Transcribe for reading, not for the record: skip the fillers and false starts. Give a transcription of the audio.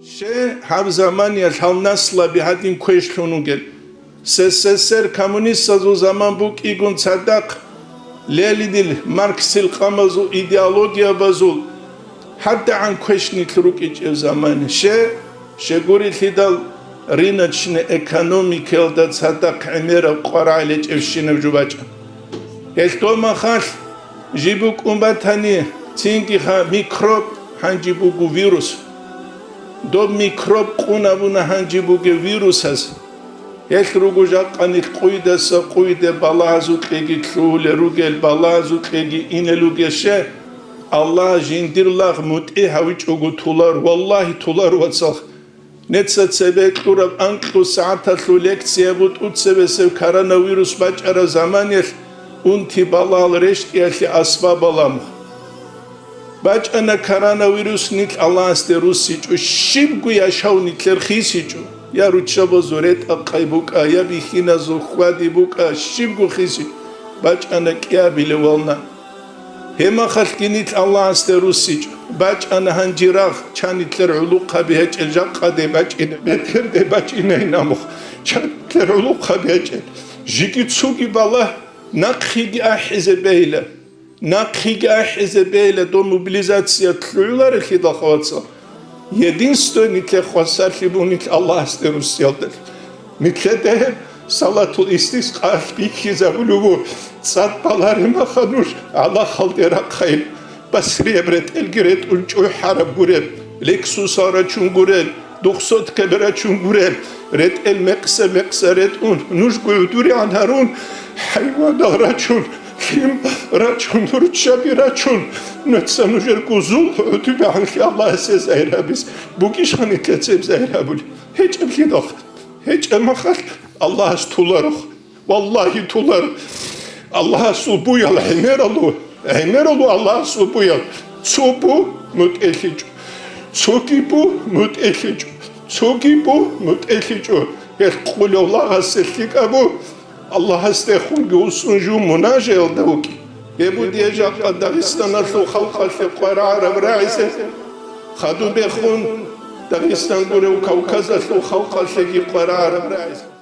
She have zamani al-nasla bihadin kweşlunugel. SSSR komünist sazı zaman bu igun sadak lelidil Marksil kamazu ideolojiya bazul hatta an kweşnik rukic ev zamanı. She guri lidal rinaçne ekonomikel da sadak emera qara'ilec evşine jubaca. Eltoma khal jibuk umbatani tingi ha mikrop hanjibugu virüs. Do mikrop qunabuna hanjibuge virüs has. Ruguja kanil qoydasa qoyde balazu qegi tlule rugel balazu qegi ineluge she Allah jindirlah mut'i havic ugutular wallahi tular watsal netsa sebek turab anqu saatatlu leksiya but utsebesev koronavirüs bacara zamanir unti balal reştiyali asbabalam bacana koronavirüs nit Allah aste rusicu shibgu yaşav nitler khisicu ya ruçabo zoret aqaybuka ya bihina zukhwadi buka shibgu khisi bacana kya bile walna hema khalkinit Allah aste rusicu bacana hanjirag chanitler uluqa bihec eljaqade bacine beter de bacine namukh chanitler uluqa bihec jikitsugi bala naqhigi ahzebeyle naqhigi ahzebeyle do mobilizatsiya tluylar khidakhatsa Единственное хвасарлибунит Аллах стерусялдер. Митледе салатул истисқа бихиза улугу цат баларыма хануш Аллах халдера қайл басриебрет элгерет унчуй хараб гурел лексус арачун гурел 900 кеберачун гурел рет эл мекса рет ун нуш гуюдури анхарун хайван арачун Kim raçun durçabi raçun nötsanujer kuzul ötübe hangi Allah ses eyrabis bu kişan itletsem zeyrabul hiç emlidah hiç emakal Allah'a tularıq vallahi tular Allah'a su bu yal emer olu Allah'a su bu yal su bu mütelicu suki bu mütelicu suki bu mütelicu el kulu Allah'a sellik abu Allah astehun gulsun ju munajel davki. Ebu diyecek Dağistan'a su halka şeqara Arab raise. Khadu behun Dağistan gurev Kavkaz'a su halka şeqara Arab raise.